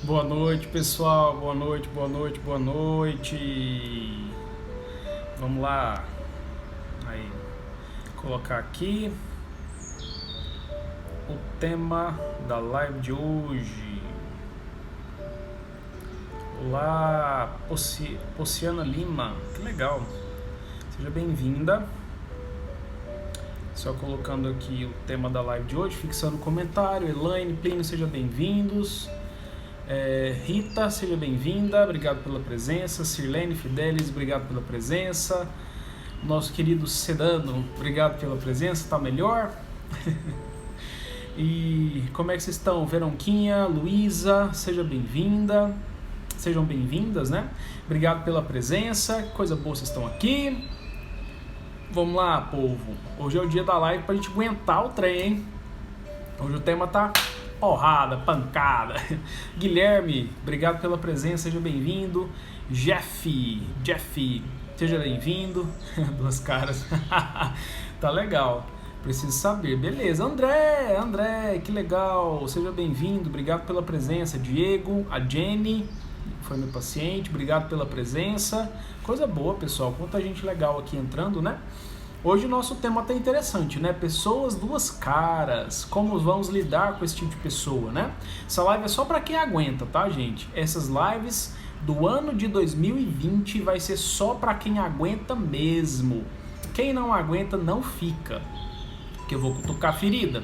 Boa noite, pessoal. Boa noite, boa noite, boa noite. Vamos lá. Aí, colocar aqui o tema da live de hoje. Olá, Pociana Lima. Que legal. Seja bem-vinda. Só colocando aqui o tema da live de hoje, fixando o comentário. Elaine, Plínio, sejam bem-vindos. Rita, seja bem-vinda, obrigado pela presença. Sirlene Fidelis, obrigado pela presença. Nosso querido Sedano, obrigado pela presença, tá melhor? E como é que vocês estão? Veronquinha, Luísa, seja bem-vinda. Sejam bem-vindas, né? Obrigado pela presença, coisa boa vocês estão aqui. Vamos lá, povo. Hoje é o dia da live pra gente aguentar o trem, hein? Hoje o tema tá porrada, pancada. Guilherme, obrigado pela presença, seja bem-vindo. Jeff, seja bem-vindo. Duas caras. Tá legal. Preciso saber. Beleza. André, que legal. Seja bem-vindo, obrigado pela presença. Diego, a Jenny, foi meu paciente, obrigado pela presença. Coisa boa, pessoal. Quanta gente legal aqui entrando, né? Hoje o nosso tema tá interessante, né? Pessoas duas caras, como vamos lidar com esse tipo de pessoa, né? Essa live é só para quem aguenta, tá, gente? Essas lives do ano de 2020 vai ser só para quem aguenta mesmo. Quem não aguenta não fica, porque eu vou cutucar a ferida.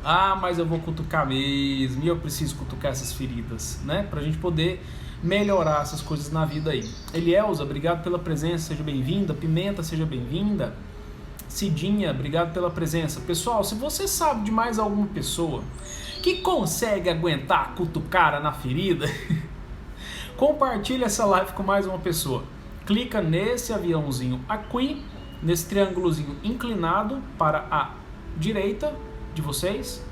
Ah, mas eu vou cutucar mesmo, e eu preciso cutucar essas feridas, né? Pra gente poder melhorar essas coisas na vida aí. Elielza, obrigado pela presença, seja bem-vinda. Pimenta, seja bem-vinda. Cidinha, obrigado pela presença. Pessoal, se você sabe de mais alguma pessoa que consegue aguentar cutucara na ferida, compartilha essa live com mais uma pessoa. Clica nesse aviãozinho aqui, nesse triângulozinho inclinado para a direita de vocês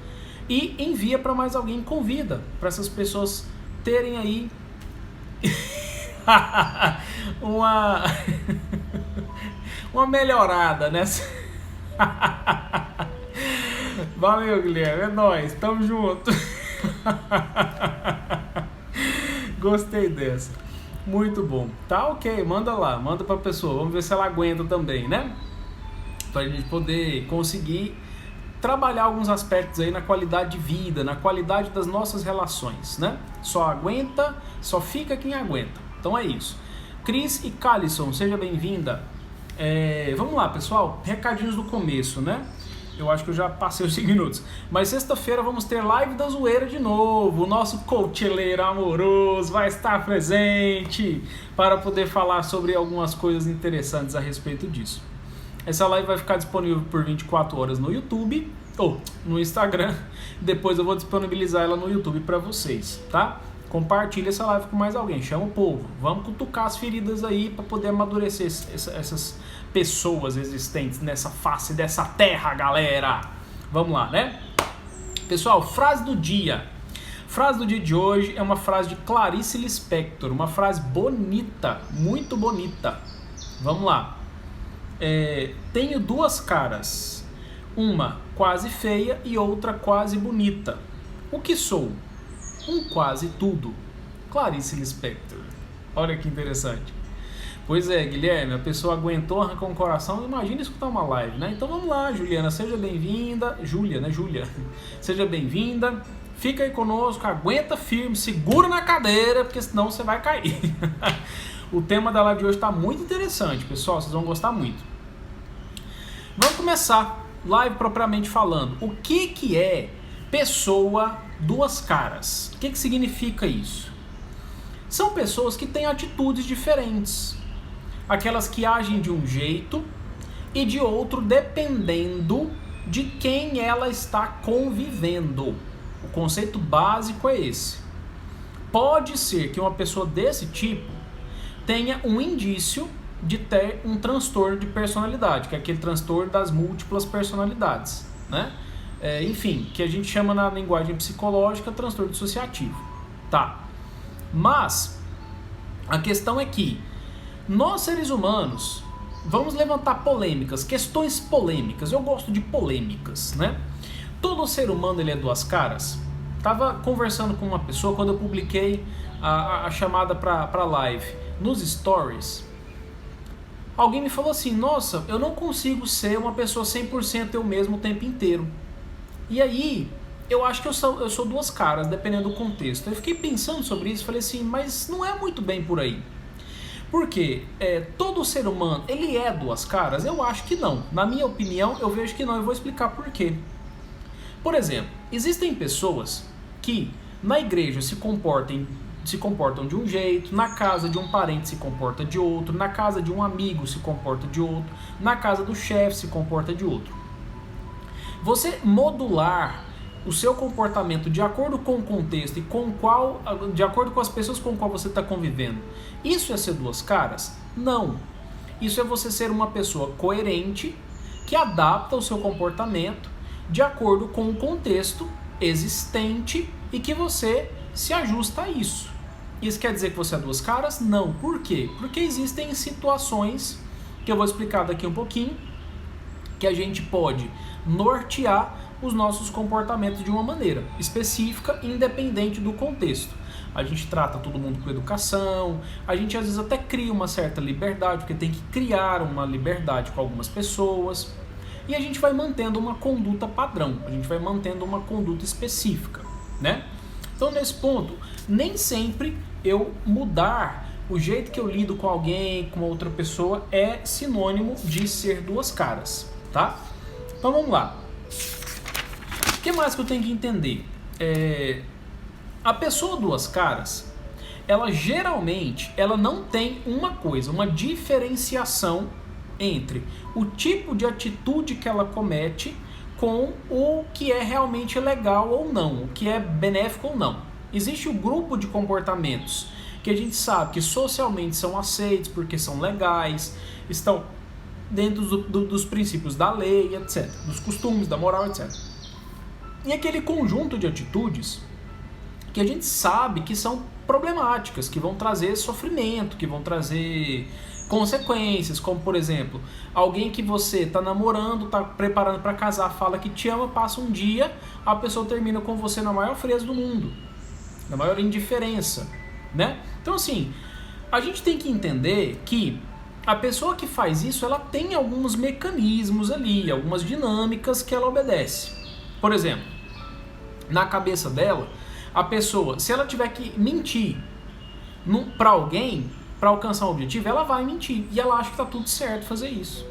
e envia para mais alguém, convida para essas pessoas terem aí uma melhorada nessa. Valeu, Guilherme, é nóis, tamo junto. Gostei dessa, muito bom. Tá ok, manda lá, manda pra pessoa, vamos ver se ela aguenta também, né? Pra gente poder conseguir trabalhar alguns aspectos aí na qualidade de vida, na qualidade das nossas relações, né? Só fica quem aguenta. Então é isso. Cris e Calisson, seja bem-vinda. Vamos lá, pessoal, recadinhos do começo, né? Eu acho que eu já passei os 5 minutos. Mas sexta-feira vamos ter live da zoeira de novo. O nosso coacheleiro amoroso vai estar presente para poder falar sobre algumas coisas interessantes a respeito disso. Essa live vai ficar disponível por 24 horas no YouTube ou no Instagram. Depois eu vou disponibilizar ela no YouTube para vocês, tá? Compartilha essa live com mais alguém, chama o povo. Vamos cutucar as feridas aí para poder amadurecer essas pessoas existentes nessa face dessa terra, galera. Vamos lá, né? Pessoal, frase do dia. Frase do dia de hoje é uma frase de Clarice Lispector, uma frase bonita, muito bonita. Vamos lá. Tenho duas caras, uma quase feia e outra quase bonita. O que sou? Um quase tudo. Clarice Lispector. Olha que interessante. Pois é, Guilherme, a pessoa aguentou, arrancou um coração, imagina escutar uma live, né? Então vamos lá, Juliana, seja bem-vinda. Júlia, né? Júlia. Seja bem-vinda. Fica aí conosco, aguenta firme, segura na cadeira, porque senão você vai cair. O tema da live de hoje está muito interessante, pessoal, vocês vão gostar muito. Vamos começar, live propriamente falando. O que é pessoa duas caras? O que significa isso? São pessoas que têm atitudes diferentes. Aquelas que agem de um jeito e de outro dependendo de quem ela está convivendo. O conceito básico é esse. Pode ser que uma pessoa desse tipo tenha um indício de ter um transtorno de personalidade, que é aquele transtorno das múltiplas personalidades, né? Enfim, que a gente chama na linguagem psicológica transtorno dissociativo, tá? Mas a questão é que nós seres humanos vamos levantar polêmicas, questões polêmicas. Eu gosto de polêmicas, né? Todo ser humano ele é duas caras? Tava conversando com uma pessoa quando eu publiquei a chamada para live nos stories. Alguém me falou assim: nossa, eu não consigo ser uma pessoa 100% eu mesmo o tempo inteiro. E aí, eu acho que eu sou duas caras, dependendo do contexto. Eu fiquei pensando sobre isso e falei assim, mas não é muito bem por aí. Porque todo ser humano, ele é duas caras? Eu acho que não. Na minha opinião, eu vejo que não. Eu vou explicar por quê. Por exemplo, existem pessoas que na igreja se comportam de um jeito, na casa de um parente se comporta de outro, na casa de um amigo se comporta de outro, na casa do chefe se comporta de outro. Você modular o seu comportamento de acordo com o contexto e de acordo com as pessoas com qual você está convivendo, isso é ser duas caras? Não. Isso é você ser uma pessoa coerente que adapta o seu comportamento de acordo com o contexto existente e que você se ajusta a isso. Isso quer dizer que você é duas caras? Não. Por quê? Porque existem situações, que eu vou explicar daqui um pouquinho, que a gente pode nortear os nossos comportamentos de uma maneira específica, independente do contexto. A gente trata todo mundo com educação, a gente às vezes até cria uma certa liberdade, porque tem que criar uma liberdade com algumas pessoas, e a gente vai mantendo uma conduta padrão, a gente vai mantendo uma conduta específica, né? Então, nesse ponto, nem sempre eu mudar o jeito que eu lido com alguém, com outra pessoa, é sinônimo de ser duas caras, tá? Então, vamos lá. O que mais que eu tenho que entender? A pessoa duas caras, ela geralmente não tem uma diferenciação entre o tipo de atitude que ela comete com o que é realmente legal ou não, o que é benéfico ou não. Existe um grupo de comportamentos que a gente sabe que socialmente são aceitos porque são legais, estão dentro dos princípios da lei, etc., dos costumes, da moral, etc. E aquele conjunto de atitudes que a gente sabe que são problemáticas, que vão trazer sofrimento, que vão trazer consequências, como por exemplo, alguém que você está namorando, está preparando para casar, fala que te ama, passa um dia, a pessoa termina com você na maior frieza do mundo, na maior indiferença, né? Então assim, a gente tem que entender que a pessoa que faz isso, ela tem alguns mecanismos ali, algumas dinâmicas que ela obedece. Por exemplo, na cabeça dela, a pessoa, se ela tiver que mentir para alguém, para alcançar um objetivo, ela vai mentir. E ela acha que está tudo certo fazer isso.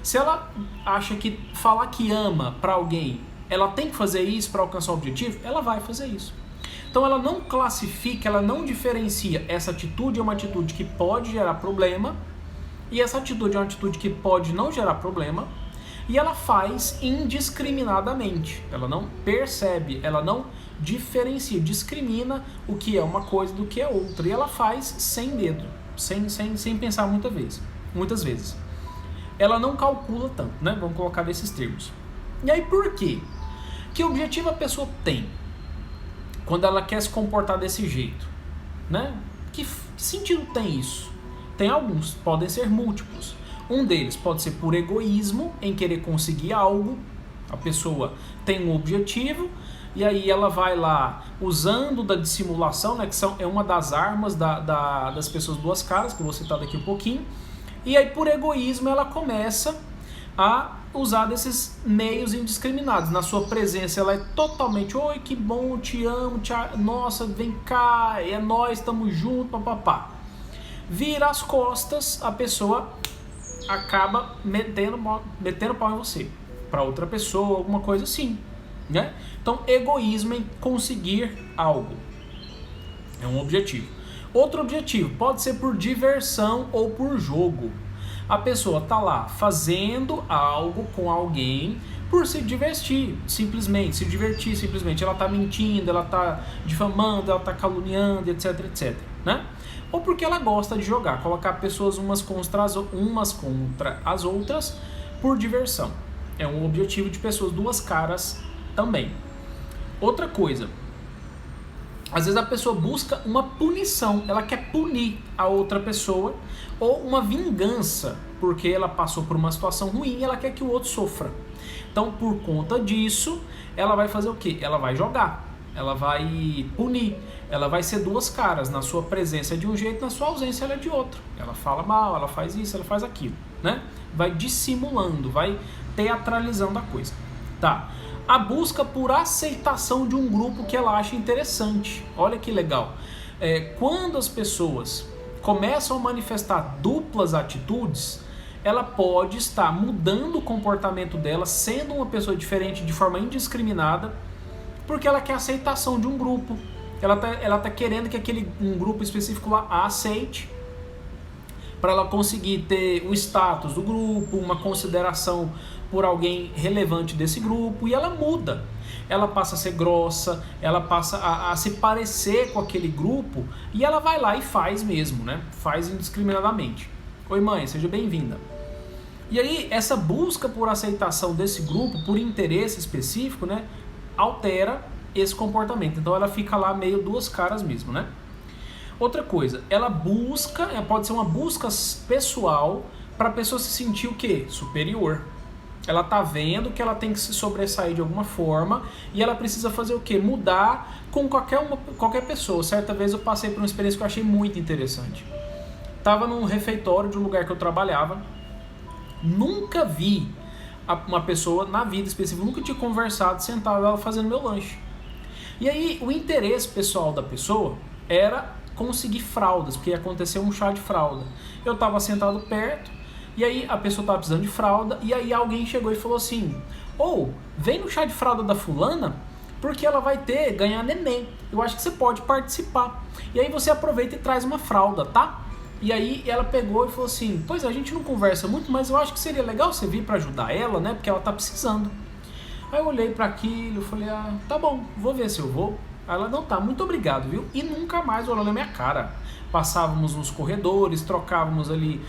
Se ela acha que falar que ama para alguém, ela tem que fazer isso para alcançar um objetivo, ela vai fazer isso. Então ela não classifica, ela não diferencia. Essa atitude é uma atitude que pode gerar problema, e essa atitude é uma atitude que pode não gerar problema, e ela faz indiscriminadamente. Ela não percebe, ela não diferencia, discrimina o que é uma coisa do que é outra. E ela faz sem medo, sem pensar muitas vezes. Ela não calcula tanto, né? Vamos colocar nesses termos. E aí por quê? Que objetivo a pessoa tem quando ela quer se comportar desse jeito, né? Que sentido tem isso? Tem alguns, podem ser múltiplos. Um deles pode ser por egoísmo, em querer conseguir algo. A pessoa tem um objetivo e aí ela vai lá usando da dissimulação, né, que é uma das armas das pessoas duas caras, que eu vou citar daqui um pouquinho. E aí por egoísmo ela começa a usar desses meios indiscriminados. Na sua presença ela é totalmente, oi, que bom, te amo, nossa, vem cá, é nós, estamos juntos, papapá. Vira as costas, a pessoa acaba metendo pau em você, para outra pessoa, alguma coisa assim, né? Então, egoísmo em conseguir algo é um objetivo. Outro objetivo pode ser por diversão ou por jogo. A pessoa tá lá fazendo algo com alguém por se divertir, simplesmente. Ela tá mentindo, ela tá difamando, ela tá caluniando, etc, etc, né? Ou porque ela gosta de jogar, colocar pessoas umas contra as outras por diversão. É um objetivo de pessoas duas caras também. Outra coisa, às vezes a pessoa busca uma punição, ela quer punir a outra pessoa, ou uma vingança, porque ela passou por uma situação ruim e ela quer que o outro sofra. Então, por conta disso, ela vai fazer o quê? Ela vai jogar. ela vai punir, ela vai ser duas caras, na sua presença é de um jeito, na sua ausência ela é de outro. Ela fala mal, ela faz isso, ela faz aquilo, né? Vai dissimulando, vai teatralizando a coisa. Tá. A busca por aceitação de um grupo que ela acha interessante. Olha que legal. Quando as pessoas começam a manifestar duplas atitudes, ela pode estar mudando o comportamento dela, sendo uma pessoa diferente de forma indiscriminada, porque ela quer a aceitação de um grupo. Ela tá querendo que um grupo específico lá a aceite, para ela conseguir ter o status do grupo, uma consideração por alguém relevante desse grupo, e ela muda. Ela passa a ser grossa, ela passa a se parecer com aquele grupo, e ela vai lá e faz mesmo, né? Faz indiscriminadamente. Oi mãe, seja bem-vinda. E aí, essa busca por aceitação desse grupo, por interesse específico, né? Altera esse comportamento. Então ela fica lá meio duas caras mesmo, né? Outra coisa, ela busca, pode ser uma busca pessoal para a pessoa se sentir o quê? Superior. Ela tá vendo que ela tem que se sobressair de alguma forma e ela precisa fazer o quê? Mudar com qualquer pessoa. Certa vez eu passei por uma experiência que eu achei muito interessante. Tava num refeitório de um lugar que eu trabalhava. Nunca vi uma pessoa na vida específica, nunca tinha conversado, sentado ela fazendo meu lanche. E aí o interesse pessoal da pessoa era conseguir fraldas, porque ia acontecer um chá de fralda. Eu estava sentado perto, e aí a pessoa estava precisando de fralda, e aí alguém chegou e falou assim: vem no chá de fralda da fulana, porque ela vai ganhar neném. Eu acho que você pode participar. E aí você aproveita e traz uma fralda, tá? E aí ela pegou e falou assim: pois a gente não conversa muito, mas eu acho que seria legal você vir para ajudar ela, né? Porque ela tá precisando. Aí eu olhei para aquilo, falei: tá bom, vou ver se eu vou. Aí ela: não, tá, muito obrigado, viu? E nunca mais olhou na minha cara. Passávamos nos corredores, trocávamos ali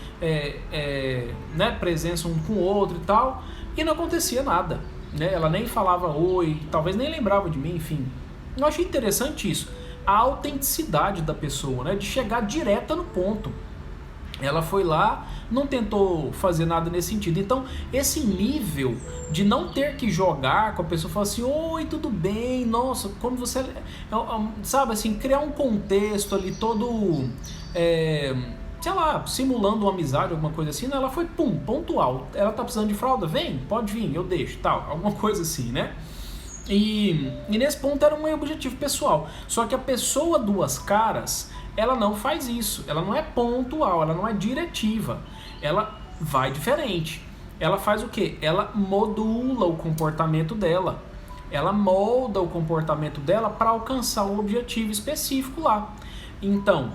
né, presença um com o outro e tal, e não acontecia nada, né? Ela nem falava oi, talvez nem lembrava de mim, enfim. Eu achei interessante isso, a autenticidade da pessoa, né, de chegar direta no ponto. Ela foi lá, não tentou fazer nada nesse sentido. Então, esse nível de não ter que jogar com a pessoa, falar assim: oi, tudo bem? Nossa, como você... Sabe, assim, criar um contexto ali todo... sei lá, simulando uma amizade, alguma coisa assim. Né? Ela foi, pontual. Ela tá precisando de fralda? Vem, pode vir, eu deixo, tal. Alguma coisa assim, né? E nesse ponto era um objetivo pessoal. Só que a pessoa duas caras... ela não faz isso, ela não é pontual, ela não é diretiva, ela vai diferente. Ela faz o quê? Ela modula o comportamento dela, ela molda o comportamento dela para alcançar um objetivo específico lá. Então,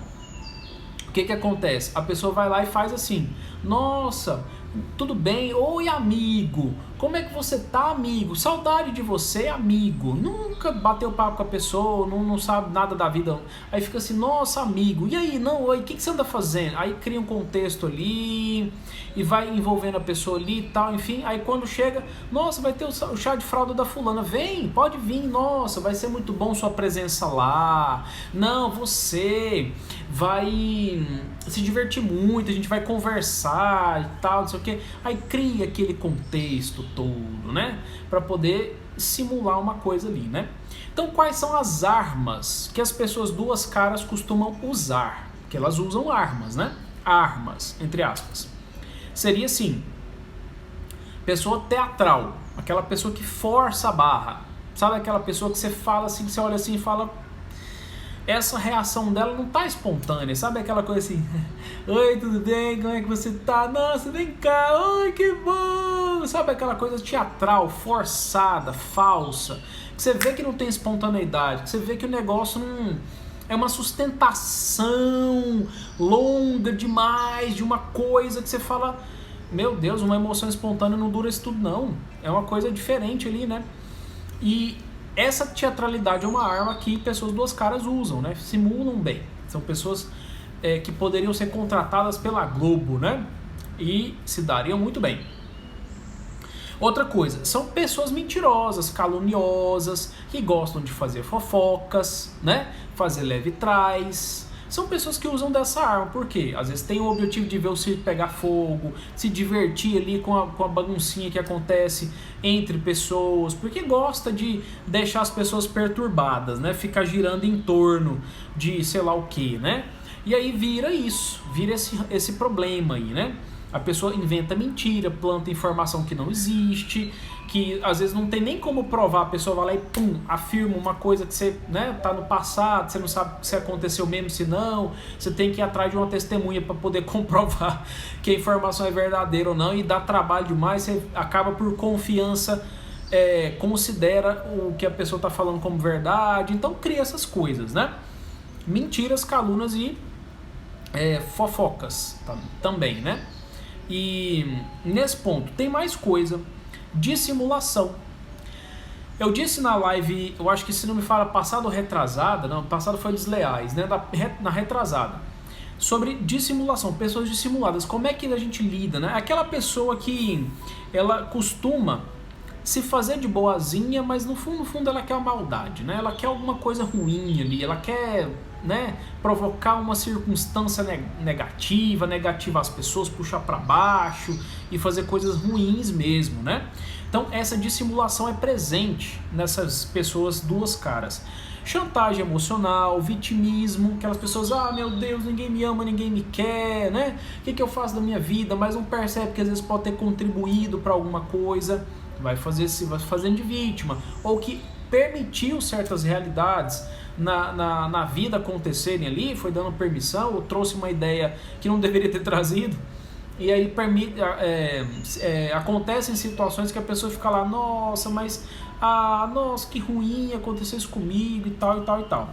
o que acontece? A pessoa vai lá e faz assim: nossa, tudo bem? Oi, amigo, como é que você tá, amigo? Saudade de você, amigo. Nunca bateu papo com a pessoa, não sabe nada da vida. Aí fica assim: nossa, amigo, e aí? Não, oi, o que você anda fazendo? Aí cria um contexto ali e vai envolvendo a pessoa ali e tal, enfim. Aí quando chega: nossa, vai ter o chá de fralda da fulana. Vem, pode vir, nossa, vai ser muito bom sua presença lá. Não, você vai se divertir muito, a gente vai conversar e tal, não sei o que. Aí cria aquele contexto todo, né? Para poder simular uma coisa ali, né? Então, quais são as armas que as pessoas duas caras costumam usar? Que elas usam armas, né? Armas, entre aspas. Seria assim: pessoa teatral, aquela pessoa que força a barra. Sabe aquela pessoa que você fala assim, que você olha assim e fala... essa reação dela não tá espontânea, sabe aquela coisa assim: oi, tudo bem, como é que você tá? Nossa, vem cá, oi, que bom! Sabe aquela coisa teatral, forçada, falsa, que você vê que não tem espontaneidade, que você vê que o negócio não... é uma sustentação longa demais de uma coisa que você fala: meu Deus, uma emoção espontânea não dura isso tudo não, é uma coisa diferente ali, né? E essa teatralidade é uma arma que pessoas duas caras usam, né? Simulam bem. São pessoas que poderiam ser contratadas pela Globo, né? E se dariam muito bem. Outra coisa, são pessoas mentirosas, caluniosas, que gostam de fazer fofocas, né? Fazer leve trás, são pessoas que usam dessa arma. Por quê? Às vezes tem o objetivo de ver o circo pegar fogo, se divertir ali com a baguncinha que acontece entre pessoas, porque gosta de deixar as pessoas perturbadas, né? Ficar girando em torno de sei lá o que, né? E aí vira isso, vira esse problema aí, né? A pessoa inventa mentira, planta informação que não existe, que às vezes não tem nem como provar, a pessoa vai lá e pum, afirma uma coisa que você, né, tá no passado, você não sabe se aconteceu mesmo, se não, você tem que ir atrás de uma testemunha para poder comprovar que a informação é verdadeira ou não, e dá trabalho demais, você acaba por confiança, considera o que a pessoa está falando como verdade, então cria essas coisas, né? Mentiras, calúnias e fofocas também, né? E nesse ponto tem mais coisa, dissimulação. Eu disse na live, eu acho que se não me fala passado ou retrasada, não, passado foi desleais, né? Na retrasada, sobre dissimulação, pessoas dissimuladas, como é que a gente lida, né? Aquela pessoa que ela costuma se fazer de boazinha, mas no fundo ela quer uma maldade, né? Ela quer alguma coisa ruim ali, ela quer, né, provocar uma circunstância negativa às pessoas, puxar para baixo e fazer coisas ruins mesmo, né? Então essa dissimulação é presente nessas pessoas duas caras. Chantagem emocional, vitimismo, aquelas pessoas, meu Deus, ninguém me ama, ninguém me quer, né? O que eu faço da minha vida? Mas não percebe que às vezes pode ter contribuído para alguma coisa, vai fazendo de vítima, ou que permitiu certas realidades na vida acontecerem ali, foi dando permissão, ou trouxe uma ideia que não deveria ter trazido, e aí acontecem situações que a pessoa fica lá, nossa, mas nossa, que ruim, aconteceu isso comigo e tal, e tal, e tal.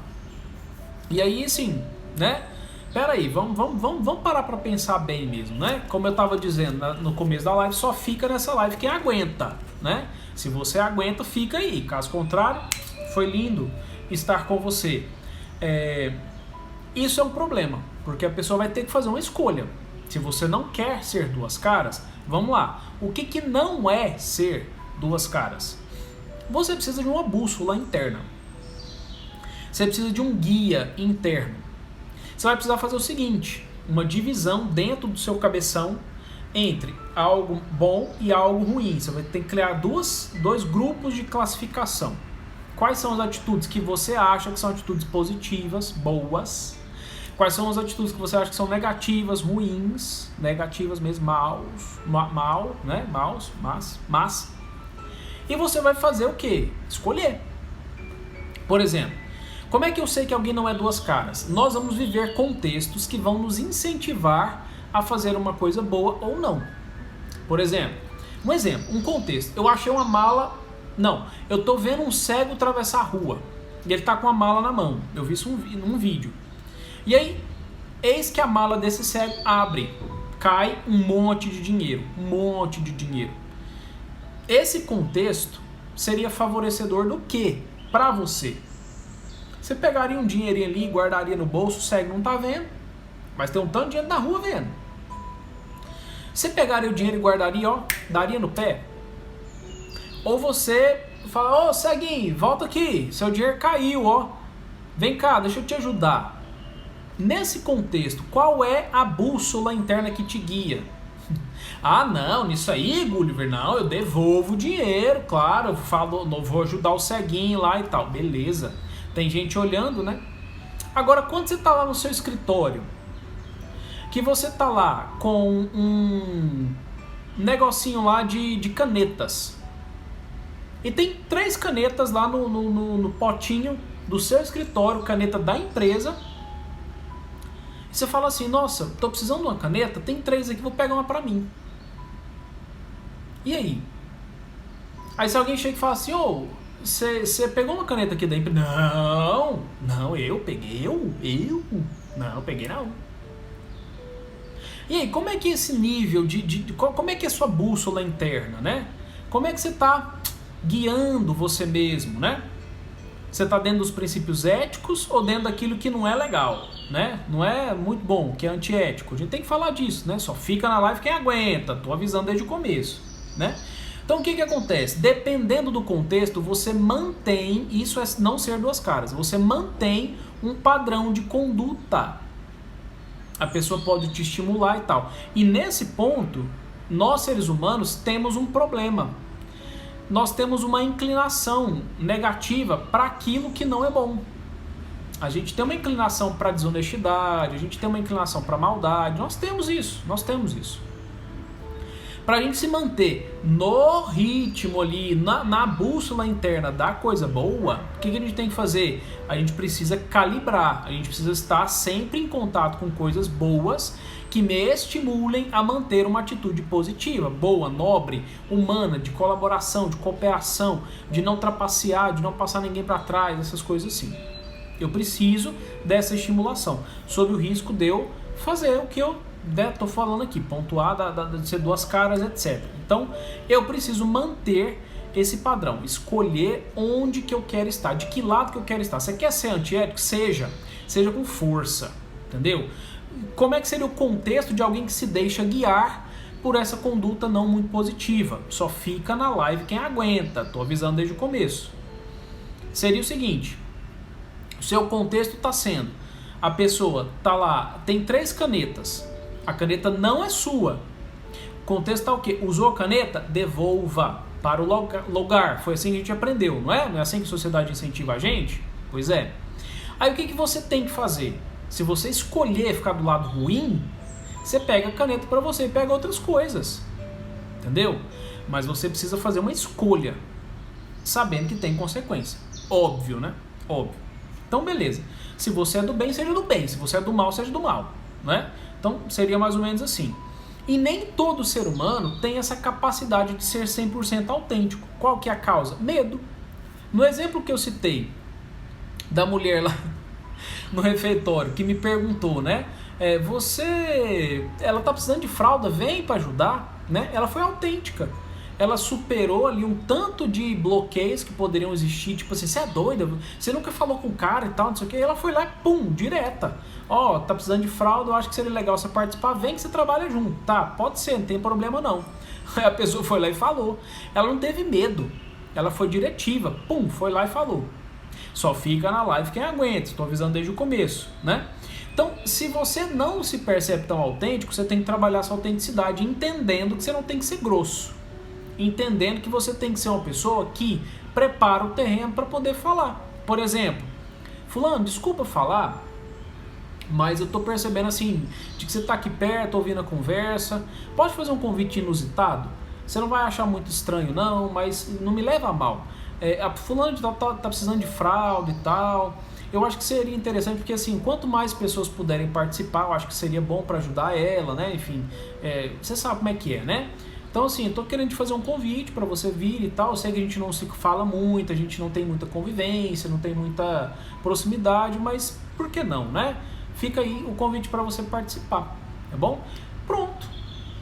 E aí, assim, né? Peraí, vamos parar para pensar bem mesmo, né? Como eu estava dizendo no começo da live, só fica nessa live quem aguenta, né? Se você aguenta, fica aí. Caso contrário, foi lindo estar com você. Isso é um problema, porque a pessoa vai ter que fazer uma escolha. Se você não quer ser duas caras, vamos lá. O que não é ser duas caras? Você precisa de uma bússola interna. Você precisa de um guia interno. Você vai precisar fazer o seguinte, uma divisão dentro do seu cabeção entre algo bom e algo ruim. Você vai ter que criar dois grupos de classificação. Quais são as atitudes que você acha que são atitudes positivas, boas? Quais são as atitudes que você acha que são negativas, ruins, negativas mesmo, mas. E você vai fazer o quê? Escolher. Por exemplo, como é que eu sei que alguém não é duas caras? Nós vamos viver contextos que vão nos incentivar a fazer uma coisa boa ou não. Por exemplo, um contexto. Eu achei uma mala... Não, eu estou vendo um cego atravessar a rua. E ele está com a mala na mão. Eu vi isso num vídeo. E aí, eis que a mala desse cego abre. Cai um monte de dinheiro. Esse contexto seria favorecedor do quê? Para você. Você pegaria um dinheirinho ali, guardaria no bolso, o cego não tá vendo, mas tem um tanto de dinheiro na rua vendo. Você pegaria o dinheiro e guardaria, daria no pé? Ou você fala, ceguinho, volta aqui, seu dinheiro caiu, vem cá, deixa eu te ajudar. Nesse contexto, qual é a bússola interna que te guia? Não, nisso aí, Gulliver, não, eu devolvo o dinheiro, claro, eu falo, não vou ajudar o ceguinho lá e tal, beleza. Tem gente olhando, né? Agora, quando você está lá no seu escritório, que você está lá com um negocinho lá de canetas, e tem 3 canetas lá no potinho do seu escritório, caneta da empresa, e você fala assim, nossa, estou precisando de uma caneta, tem 3 aqui, vou pegar uma para mim. E aí? Aí se alguém chega e fala assim, você pegou uma caneta aqui da empresa? Não, eu peguei, não, peguei não. E aí, como é que é esse nível como é que é a sua bússola interna, né? Como é que você está guiando você mesmo, né? Você está dentro dos princípios éticos ou dentro daquilo que não é legal, né? Não é muito bom, que é antiético. A gente tem que falar disso, né? Só fica na live quem aguenta, tô avisando desde o começo, né? Então o que acontece? Dependendo do contexto, você mantém, isso é não ser duas caras, você mantém um padrão de conduta. A pessoa pode te estimular e tal. E nesse ponto, nós seres humanos temos um problema. Nós temos uma inclinação negativa para aquilo que não é bom. A gente tem uma inclinação para desonestidade, a gente tem uma inclinação para maldade. Nós temos isso. Para a gente se manter no ritmo ali, na bússola interna da coisa boa, o que a gente tem que fazer? A gente precisa calibrar, a gente precisa estar sempre em contato com coisas boas que me estimulem a manter uma atitude positiva, boa, nobre, humana, de colaboração, de cooperação, de não trapacear, de não passar ninguém para trás, essas coisas assim. Eu preciso dessa estimulação, sob o risco de eu fazer o que eu estou falando aqui, pontuar, de ser duas caras, etc. Então, eu preciso manter esse padrão, escolher onde que eu quero estar, de que lado que eu quero estar. Você quer ser antiético? Seja com força, entendeu? Como é que seria o contexto de alguém que se deixa guiar por essa conduta não muito positiva? Só fica na live quem aguenta, estou avisando desde o começo. Seria o seguinte, o seu contexto está sendo, a pessoa está lá, tem 3 canetas, a caneta não é sua. O contexto está o quê? Usou a caneta? Devolva para o lugar. Foi assim que a gente aprendeu, não é? Não é assim que a sociedade incentiva a gente? Pois é. Aí o que você tem que fazer? Se você escolher ficar do lado ruim, você pega a caneta para você e pega outras coisas. Entendeu? Mas você precisa fazer uma escolha, sabendo que tem consequência. Óbvio, né? Óbvio. Então, beleza. Se você é do bem, seja do bem. Se você é do mal, seja do mal, né? Então, seria mais ou menos assim. E nem todo ser humano tem essa capacidade de ser 100% autêntico. Qual que é a causa? Medo. No exemplo que eu citei, da mulher lá no refeitório, que me perguntou, né? Ela tá precisando de fralda, vem para ajudar, né? Ela foi autêntica. Ela superou ali um tanto de bloqueios que poderiam existir, tipo assim, você é doida, você nunca falou com o cara e tal, não sei o que. Ela foi lá, pum, direta. Ó, tá precisando de fralda, eu acho que seria legal você participar, vem que você trabalha junto. Tá, pode ser, não tem problema não. Aí a pessoa foi lá e falou. Ela não teve medo, ela foi diretiva, pum, foi lá e falou. Só fica na live quem aguenta, estou avisando desde o começo, né? Então, se você não se percebe tão autêntico, você tem que trabalhar sua autenticidade, entendendo que você não tem que ser grosso. Entendendo que você tem que ser uma pessoa que prepara o terreno para poder falar. Por exemplo, fulano, desculpa falar, mas eu tô percebendo assim, de que você tá aqui perto, ouvindo a conversa, pode fazer um convite inusitado? Você não vai achar muito estranho não, mas não me leva a mal. A fulano tá precisando de fralda e tal. Eu acho que seria interessante, porque assim, quanto mais pessoas puderem participar, eu acho que seria bom para ajudar ela, né? Enfim, você sabe como é que é, né? Então assim, eu tô querendo te fazer um convite para você vir e tal. Eu sei que a gente não se fala muito, a gente não tem muita convivência, não tem muita proximidade, mas por que não, né? Fica aí o convite para você participar, tá bom? Pronto.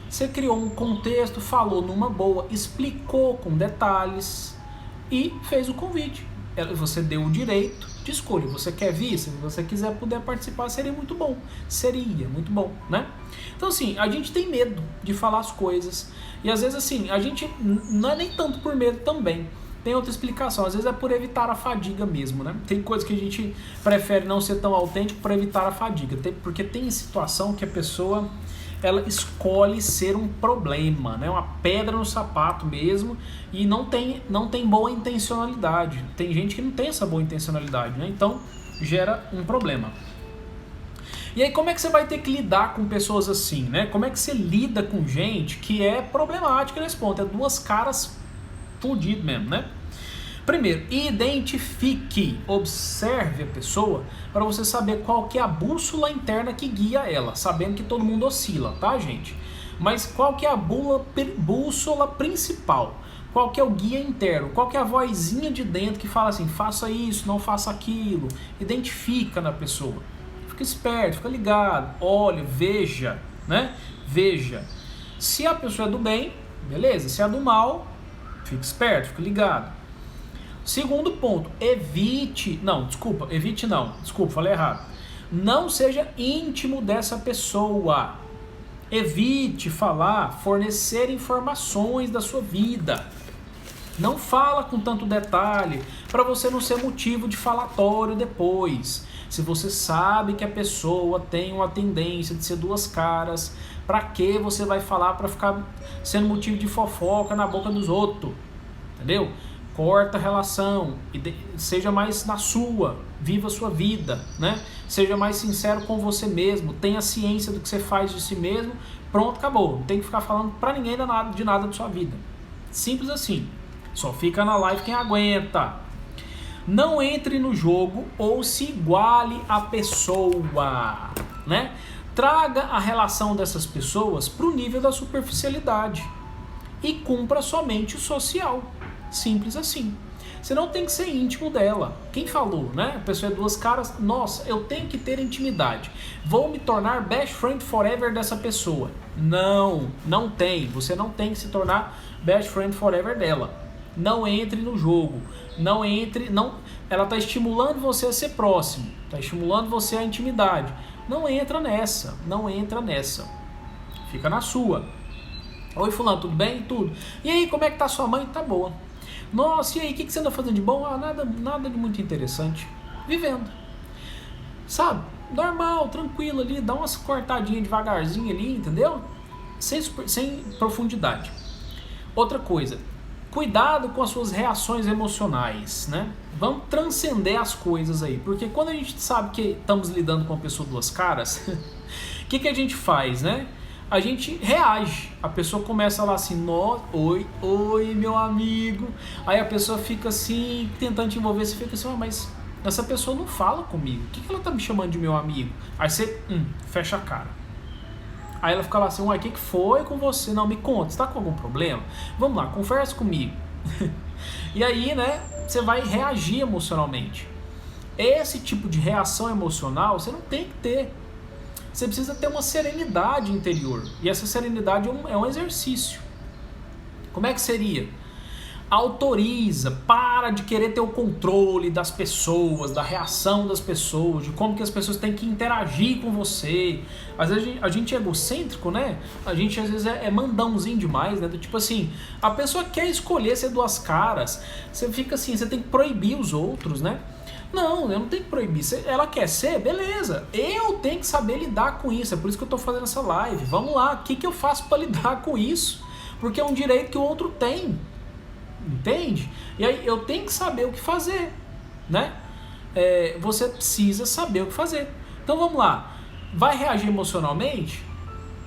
Você criou um contexto, falou numa boa, explicou com detalhes e fez o convite. Você deu o direito de escolha. Você quer vir? Se você quiser puder participar, seria muito bom. Seria muito bom, né? Então assim, a gente tem medo de falar as coisas. E às vezes assim, a gente não é nem tanto por medo também. Tem outra explicação, às vezes é por evitar a fadiga mesmo, né? Tem coisas que a gente prefere não ser tão autêntico para evitar a fadiga. Porque tem situação que a pessoa, ela escolhe ser um problema, né? Uma pedra no sapato mesmo, e não tem boa intencionalidade. Tem gente que não tem essa boa intencionalidade, né? Então gera um problema. E aí como é que você vai ter que lidar com pessoas assim, né? Como é que você lida com gente que é problemática nesse ponto? É duas caras fudido mesmo, né? Primeiro, identifique, observe a pessoa para você saber qual que é a bússola interna que guia ela, sabendo que todo mundo oscila, tá, gente? Mas qual que é a bússola principal? Qual que é o guia interno? Qual que é a vozinha de dentro que fala assim, faça isso, não faça aquilo? Identifica na pessoa. Fica esperto, fica ligado, olha, veja, né? Veja. Se a pessoa é do bem, beleza. Se é do mal, fica esperto, fica ligado. Segundo ponto, falei errado. Não seja íntimo dessa pessoa. Evite falar, fornecer informações da sua vida. Não fala com tanto detalhe, para você não ser motivo de falatório depois. Se você sabe que a pessoa tem uma tendência de ser duas caras, pra que você vai falar pra ficar sendo motivo de fofoca na boca dos outros? Entendeu? Corta a relação, seja mais na sua, viva a sua vida, né? Seja mais sincero com você mesmo, tenha ciência do que você faz de si mesmo, pronto, acabou. Não tem que ficar falando pra ninguém de nada da sua vida. Simples assim. Só fica na live quem aguenta. Não entre no jogo ou se iguale à pessoa, né? Traga a relação dessas pessoas pro nível da superficialidade e cumpra somente o social. Simples assim. Você não tem que ser íntimo dela. Quem falou, né? A pessoa é duas caras. Nossa, eu tenho que ter intimidade. Vou me tornar best friend forever dessa pessoa. Não, não tem. Você não tem que se tornar best friend forever dela. Não entre no jogo. Não entre. Não. Ela está estimulando você a ser próximo. Está estimulando você a intimidade. Não entra nessa. Não entra nessa. Fica na sua. Oi, fulano, tudo bem? Tudo. E aí, como é que tá sua mãe? Tá boa. Nossa, e aí, o que você anda fazendo de bom? Ah, nada de muito interessante. Vivendo. Sabe? Normal, tranquilo ali, dá umas cortadinhas devagarzinho ali, entendeu? Sem profundidade. Outra coisa, cuidado com as suas reações emocionais, né? Vamos transcender as coisas aí, porque quando a gente sabe que estamos lidando com uma pessoa duas caras, o que a gente faz, né? A gente reage, a pessoa começa lá assim, oi meu amigo, aí a pessoa fica assim, tentando te envolver, você fica assim, mas essa pessoa não fala comigo, o que ela tá me chamando de meu amigo? Aí você, fecha a cara, aí ela fica lá assim, o que foi com você? Não, me conta, você tá com algum problema? Vamos lá, conversa comigo. E aí, né, você vai reagir emocionalmente. Esse tipo de reação emocional você não tem que ter. Você precisa ter uma serenidade interior. E essa serenidade é um exercício. Como é que seria? Autoriza, para de querer ter o controle das pessoas, da reação das pessoas, de como que as pessoas têm que interagir com você. Às vezes a gente é egocêntrico, né? A gente às vezes é mandãozinho demais, né? Tipo assim, a pessoa quer escolher ser duas caras. Você fica assim, você tem que proibir os outros, né? Não, eu não tenho que proibir. Se ela quer ser, beleza. Eu tenho que saber lidar com isso. É por isso que eu tô fazendo essa live. Vamos lá, o que eu faço para lidar com isso? Porque é um direito que o outro tem. Entende? E aí eu tenho que saber o que fazer, né? Você precisa saber o que fazer. Então vamos lá. Vai reagir emocionalmente?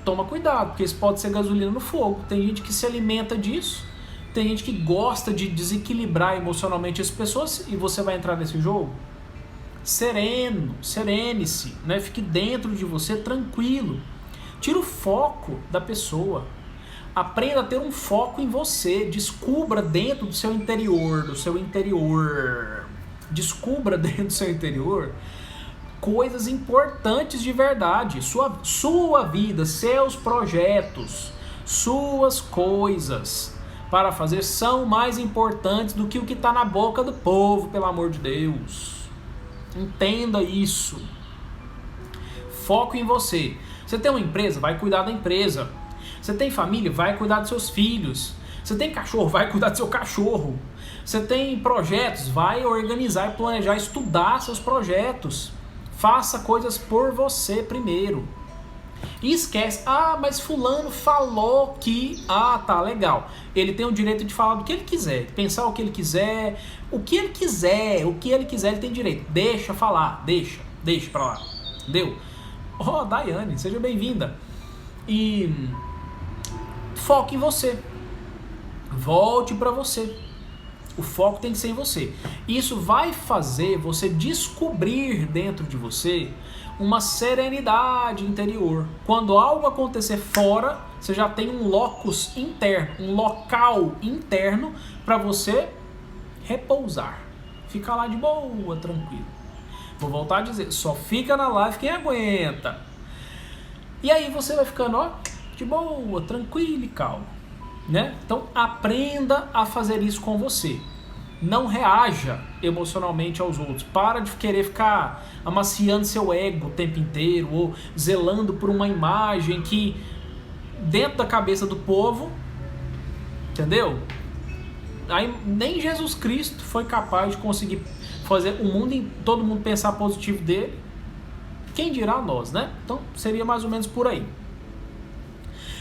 Toma cuidado, porque isso pode ser gasolina no fogo. Tem gente que se alimenta disso. Tem gente que gosta de desequilibrar emocionalmente as pessoas e você vai entrar nesse jogo? Serene-se, né? Fique dentro de você tranquilo. Tira o foco da pessoa. Aprenda a ter um foco em você. Descubra dentro do seu interior, Descubra dentro do seu interior coisas importantes de verdade. Sua vida, seus projetos, suas coisas para fazer são mais importantes do que o que está na boca do povo, pelo amor de Deus. Entenda isso. Foco em você. Você tem uma empresa? Vai cuidar da empresa. Você tem família? Vai cuidar dos seus filhos. Você tem cachorro? Vai cuidar do seu cachorro. Você tem projetos? Vai organizar e planejar, estudar seus projetos. Faça coisas por você primeiro. E esquece, mas fulano falou que, tá, legal. Ele tem o direito de falar do que ele quiser, de pensar o que ele quiser, o que ele quiser ele tem direito. Deixa falar, deixa pra lá, entendeu? Daiane, seja bem-vinda. E foque em você. Volte pra você. O foco tem que ser em você. Isso vai fazer você descobrir dentro de você uma serenidade interior. Quando algo acontecer fora, você já tem um locus interno, um local interno para você repousar. Fica lá de boa, tranquilo. Vou voltar a dizer, só fica na live quem aguenta. E aí você vai ficando, de boa, tranquilo e calmo, né? Então aprenda a fazer isso com você. Não reaja emocionalmente aos outros. Para de querer ficar amaciando seu ego o tempo inteiro ou zelando por uma imagem que dentro da cabeça do povo, entendeu? Aí nem Jesus Cristo foi capaz de conseguir fazer todo mundo pensar positivo dele, quem dirá nós, né? Então seria mais ou menos por aí.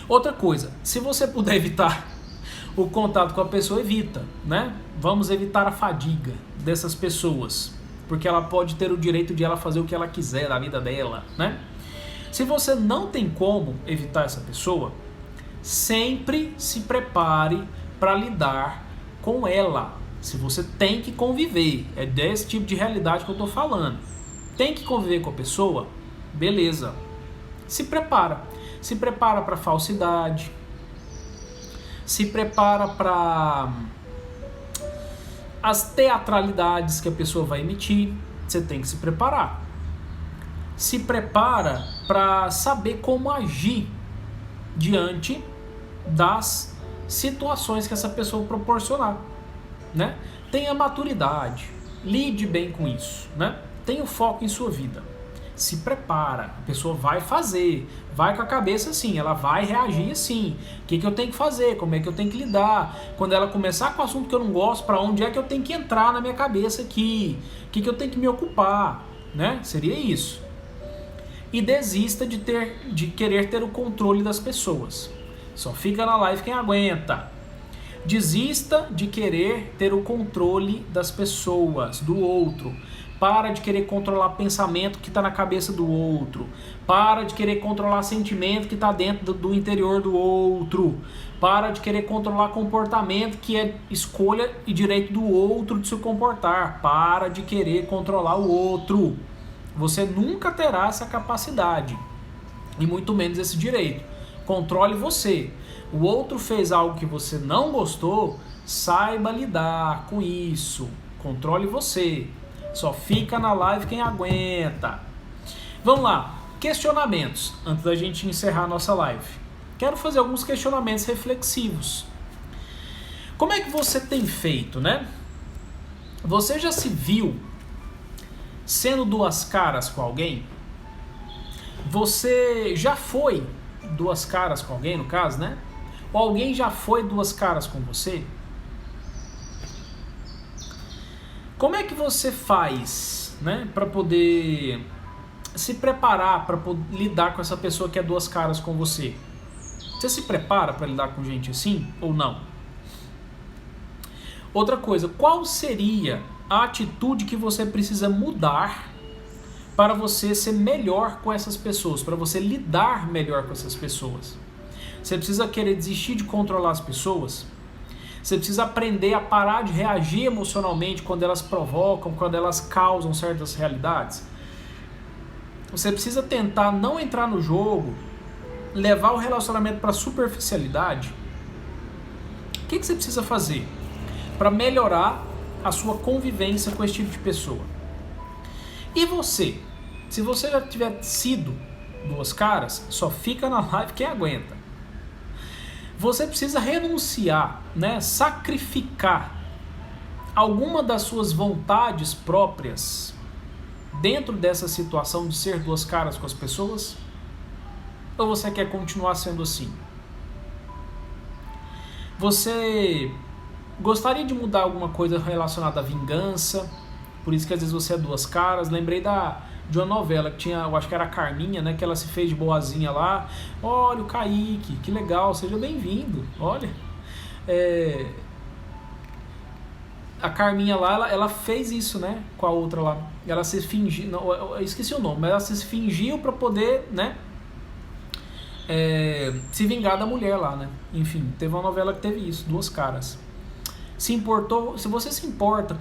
Outra coisa, se você puder evitar o contato com a pessoa, evita, né? Vamos evitar a fadiga dessas pessoas, porque ela pode ter o direito de ela fazer o que ela quiser da vida dela, né? Se você não tem como evitar essa pessoa, sempre se prepare para lidar com ela. Se você tem que conviver, é desse tipo de realidade que eu estou falando. Tem que conviver com a pessoa? Beleza. Se prepara. Se prepara para falsidade. Se prepara para as teatralidades que a pessoa vai emitir. Você tem que se preparar. Se prepara para saber como agir diante das situações que essa pessoa proporcionar, né? Tenha maturidade, lide bem com isso, né? Tenha foco em sua vida. Se prepara, a pessoa vai fazer, vai com a cabeça assim, ela vai reagir assim. O que eu tenho que fazer? Como é que eu tenho que lidar? Quando ela começar com o assunto que eu não gosto, para onde é que eu tenho que entrar na minha cabeça aqui? O que eu tenho que me ocupar, né? Seria isso. E desista de querer ter o controle das pessoas. Só fica na live quem aguenta. Desista de querer ter o controle das pessoas, do outro. Para de querer controlar pensamento que está na cabeça do outro. Para de querer controlar sentimento que está dentro do interior do outro. Para de querer controlar comportamento que é escolha e direito do outro de se comportar. Para de querer controlar o outro. Você nunca terá essa capacidade, e muito menos esse direito. Controle você. O outro fez algo que você não gostou, saiba lidar com isso. Controle você. Só fica na live quem aguenta. Vamos lá. Questionamentos, antes da gente encerrar a nossa live. Quero fazer alguns questionamentos reflexivos. Como é que você tem feito, né? Você já se viu sendo duas caras com alguém? Você já foi duas caras com alguém, no caso, né? Ou alguém já foi duas caras com você? Como é que você faz, né, para poder se preparar para lidar com essa pessoa que é duas caras com você? Você se prepara para lidar com gente assim ou não? Outra coisa, qual seria a atitude que você precisa mudar para você ser melhor com essas pessoas, para você lidar melhor com essas pessoas? Você precisa querer desistir de controlar as pessoas? Você precisa aprender a parar de reagir emocionalmente quando elas provocam, quando elas causam certas realidades? Você precisa tentar não entrar no jogo, levar o relacionamento para a superficialidade? O que você precisa fazer para melhorar a sua convivência com esse tipo de pessoa? E você? Se você já tiver sido duas caras, só fica na live quem aguenta. Você precisa renunciar, né, sacrificar alguma das suas vontades próprias dentro dessa situação de ser duas caras com as pessoas? Ou você quer continuar sendo assim? Você gostaria de mudar alguma coisa relacionada à vingança? Por isso que às vezes você é duas caras. Lembrei de uma novela que tinha, eu acho que era a Carminha, né? Que ela se fez de boazinha lá. Olha o Kaique, que legal, seja bem-vindo. Olha, a Carminha lá, ela fez isso, né? Com a outra lá. Ela se fingiu, não, eu esqueci o nome, mas ela se fingiu para poder, né? Se vingar da mulher lá, né? Enfim, teve uma novela que teve isso, duas caras. Se você se importa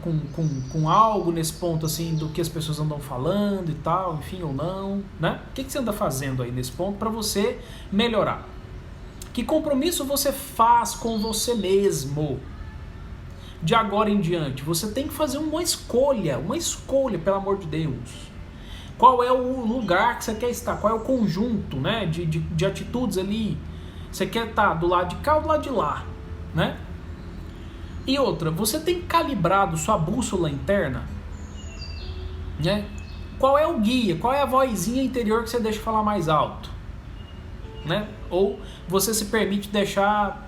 com algo nesse ponto, assim, do que as pessoas andam falando e tal, enfim, ou não, né? O que você anda fazendo aí nesse ponto para você melhorar? Que compromisso você faz com você mesmo? De agora em diante, você tem que fazer uma escolha, pelo amor de Deus. Qual é o lugar que você quer estar? Qual é o conjunto, né, de atitudes ali? Você quer estar do lado de cá ou do lado de lá, né? E outra, você tem calibrado sua bússola interna, né? Qual é o guia? Qual é a vozinha interior que você deixa falar mais alto, né? Ou você se permite deixar,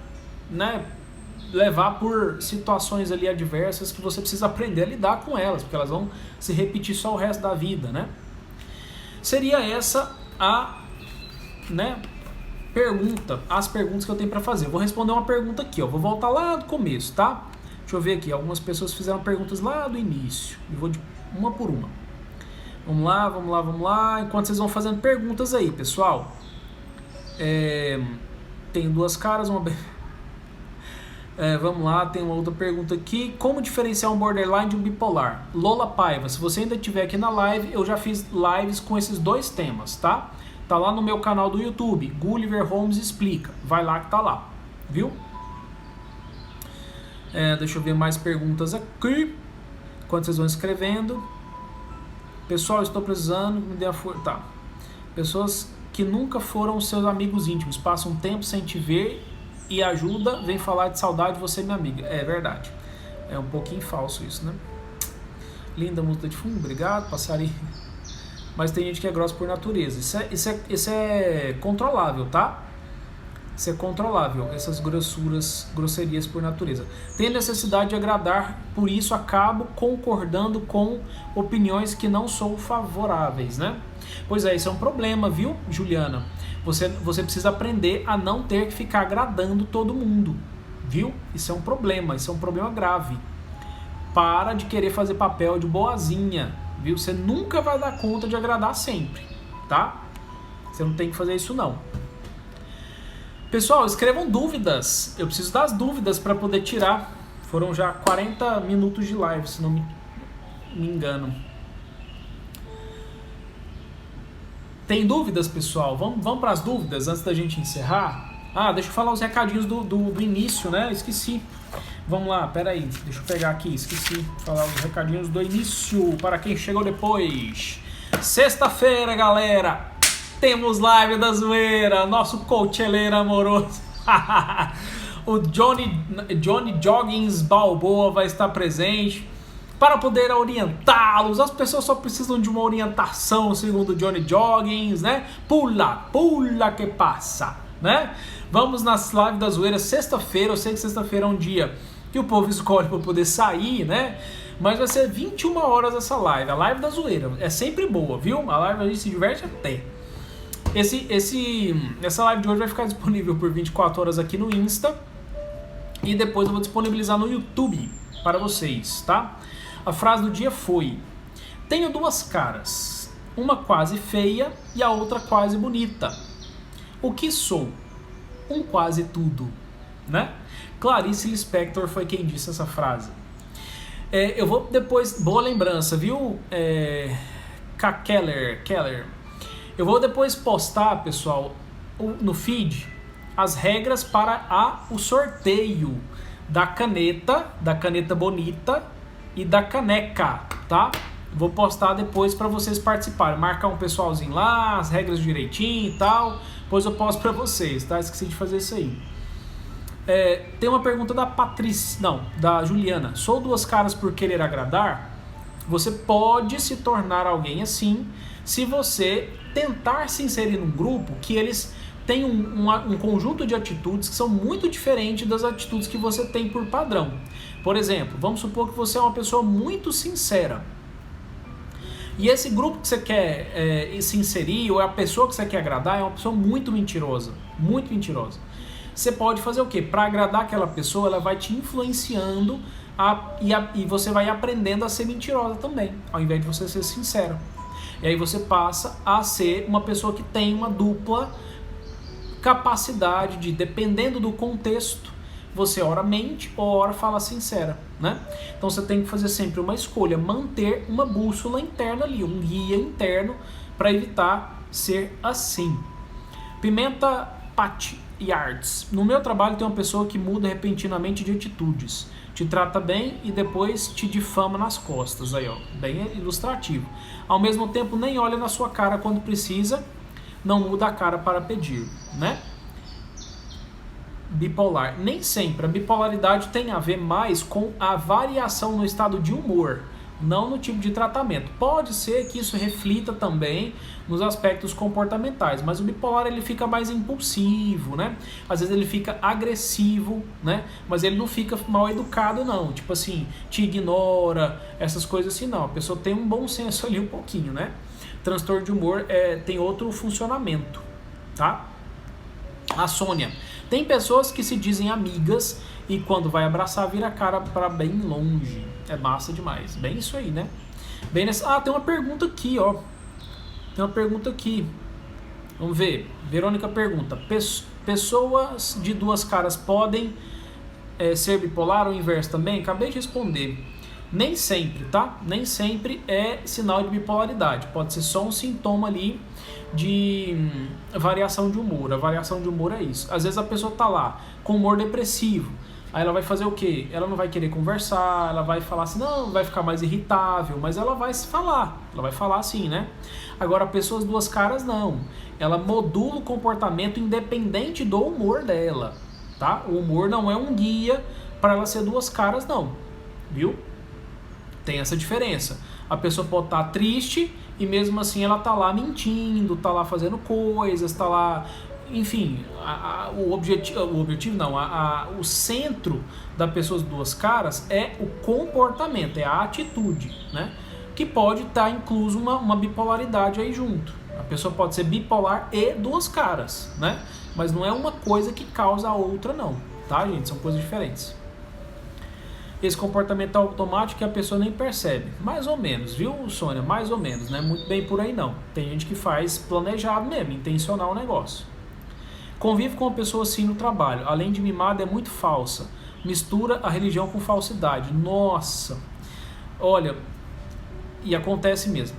né, levar por situações ali adversas que você precisa aprender a lidar com elas, porque elas vão se repetir só o resto da vida, né? Seria essa a, né, pergunta, as perguntas que eu tenho para fazer. Eu vou responder uma pergunta aqui, ó. Vou voltar lá do começo, tá? Deixa eu ver aqui, algumas pessoas fizeram perguntas lá do início. Eu vou de uma por uma. Vamos lá, vamos lá, vamos lá. Enquanto vocês vão fazendo perguntas aí, pessoal. Tem duas caras, uma... vamos lá, tem uma outra pergunta aqui. Como diferenciar um borderline de um bipolar? Lola Paiva, se você ainda estiver aqui na live, eu já fiz lives com esses dois temas, tá? Tá lá no meu canal do YouTube, Gulliver Holmes Explica. Vai lá que tá lá, viu? Deixa eu ver mais perguntas aqui. Enquanto vocês vão escrevendo. Pessoal, estou precisando, me dê a força. Tá. Pessoas que nunca foram seus amigos íntimos, passam um tempo sem te ver e ajuda, vem falar de saudade, você é minha amiga. É verdade. É um pouquinho falso isso, né? Linda música de fundo, obrigado, passarinho. Mas tem gente que é grossa por natureza. Isso é controlável, tá? Isso é controlável, essas grosserias por natureza. Tem necessidade de agradar, por isso acabo concordando com opiniões que não são favoráveis, né? Pois é, isso é um problema, viu, Juliana? Você precisa aprender a não ter que ficar agradando todo mundo, viu? Isso é um problema grave. Para de querer fazer papel de boazinha, viu? Você nunca vai dar conta de agradar sempre, tá? Você não tem que fazer isso não. Pessoal, escrevam dúvidas. Eu preciso das dúvidas para poder tirar. Foram já 40 minutos de live, se não me engano. Tem dúvidas, pessoal? Vamos para as dúvidas antes da gente encerrar? Deixa eu falar os recadinhos do início, né? Esqueci. Vamos lá, peraí. Deixa eu pegar aqui. Esqueci de falar os recadinhos do início para quem chegou depois. Sexta-feira, galera. Temos live da zoeira, nosso coacheleiro amoroso. O Johnny Joggins Balboa vai estar presente para poder orientá-los. As pessoas só precisam de uma orientação, segundo o Johnny Joggins, né? Pula que passa, né? Vamos nas lives da zoeira sexta-feira. Eu sei que sexta-feira é um dia que o povo escolhe para poder sair, né? Mas vai ser 21 horas essa live, a live da zoeira. É sempre boa, viu? A live a gente se diverte até. Essa live de hoje vai ficar disponível por 24 horas aqui no Insta e depois eu vou disponibilizar no YouTube para vocês, tá? A frase do dia foi: tenho duas caras, uma quase feia e a outra quase bonita. O que sou? Um quase tudo, né? Clarice Lispector foi quem disse essa frase. Eu vou depois, boa lembrança, viu? Keller. Eu vou depois postar, pessoal, no feed, as regras para o sorteio da caneta bonita e da caneca, tá? Vou postar depois para vocês participarem, marcar um pessoalzinho lá, as regras direitinho e tal, depois eu posto para vocês, tá? Esqueci de fazer isso aí. Tem uma pergunta da Juliana. Sou duas caras por querer agradar? Você pode se tornar alguém assim se você tentar se inserir num grupo que eles têm um conjunto de atitudes que são muito diferentes das atitudes que você tem por padrão. Por exemplo, vamos supor que você é uma pessoa muito sincera. E esse grupo que você quer se inserir, ou a pessoa que você quer agradar, é uma pessoa muito mentirosa. Muito mentirosa. Você pode fazer o quê? Para agradar aquela pessoa, ela vai te influenciando e você vai aprendendo a ser mentirosa também, ao invés de você ser sincero. E aí você passa a ser uma pessoa que tem uma dupla capacidade de, dependendo do contexto, você ora mente ou ora fala sincera, né? Então você tem que fazer sempre uma escolha, manter uma bússola interna ali, um guia interno para evitar ser assim. Pimenta Patti Yards. No meu trabalho tem uma pessoa que muda repentinamente de atitudes. Te trata bem e depois te difama nas costas. Aí, ó, bem ilustrativo. Ao mesmo tempo, nem olha na sua cara quando precisa, não muda a cara para pedir, né? Bipolar. Nem sempre. A bipolaridade tem a ver mais com a variação no estado de humor não no tipo de tratamento. Pode ser que isso reflita também nos aspectos comportamentais, mas o bipolar ele fica mais impulsivo, né? Às vezes ele fica agressivo, né? Mas ele não fica mal educado não, tipo assim, te ignora, essas coisas assim não. A pessoa tem um bom senso ali um pouquinho, né? Transtorno de humor tem outro funcionamento, tá? A Sônia, tem pessoas que se dizem amigas e quando vai abraçar vira a cara para bem longe. É massa demais. Bem isso aí, né? Bem nessa... tem uma pergunta aqui, ó. Tem uma pergunta aqui. Vamos ver. Verônica pergunta: pessoas de duas caras podem ser bipolar ou inverso também? Acabei de responder. Nem sempre, tá? Nem sempre é sinal de bipolaridade. Pode ser só um sintoma ali de variação de humor. A variação de humor é isso. Às vezes a pessoa tá lá com humor depressivo. Aí ela vai fazer o quê? Ela não vai querer conversar, ela vai falar assim, não, vai ficar mais irritável, mas ela vai falar assim, né? Agora, pessoas duas caras, não. Ela modula o comportamento independente do humor dela, tá? O humor não é um guia para ela ser duas caras, não, viu? Tem essa diferença. A pessoa pode estar triste e mesmo assim ela tá lá mentindo, tá lá fazendo coisas, tá lá... Enfim, o centro da pessoa de duas caras é o comportamento, é a atitude, né? Que pode estar incluso uma bipolaridade aí junto. A pessoa pode ser bipolar e duas caras, né? Mas não é uma coisa que causa a outra não, tá, gente? São coisas diferentes. Esse comportamento automático que a pessoa nem percebe. Mais ou menos, viu, Sônia? Mais ou menos, não é muito bem por aí não. Tem gente que faz planejado mesmo, intencional o negócio. Convive com uma pessoa assim no trabalho. Além de mimada, é muito falsa. Mistura a religião com falsidade. Nossa! Olha, e acontece mesmo.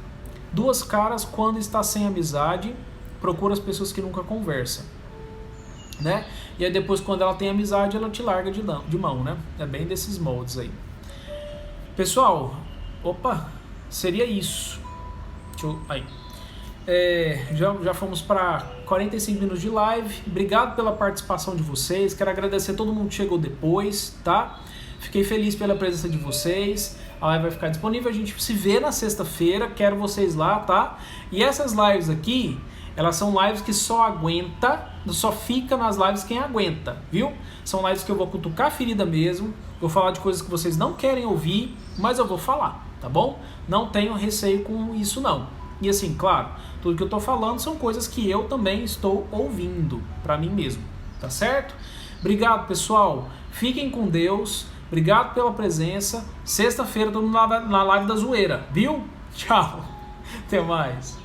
Duas caras, quando está sem amizade, procura as pessoas que nunca conversam, né? E aí depois, quando ela tem amizade, ela te larga de mão, né? É bem desses moldes aí. Pessoal, seria isso. Aí. Já fomos para 45 minutos de live. Obrigado pela participação de vocês. Quero agradecer a todo mundo que chegou depois, tá? Fiquei feliz pela presença de vocês. A live vai ficar disponível. A gente se vê na sexta-feira. Quero vocês lá, tá? E essas lives aqui, elas são lives que só fica nas lives quem aguenta, viu? São lives que eu vou cutucar a ferida mesmo. Vou falar de coisas que vocês não querem ouvir, mas eu vou falar, tá bom? Não tenho receio com isso, não. E assim, claro, tudo que eu tô falando são coisas que eu também estou ouvindo pra mim mesmo, tá certo? Obrigado, pessoal. Fiquem com Deus. Obrigado pela presença. Sexta-feira, todo mundo na live da zoeira, viu? Tchau. Até mais.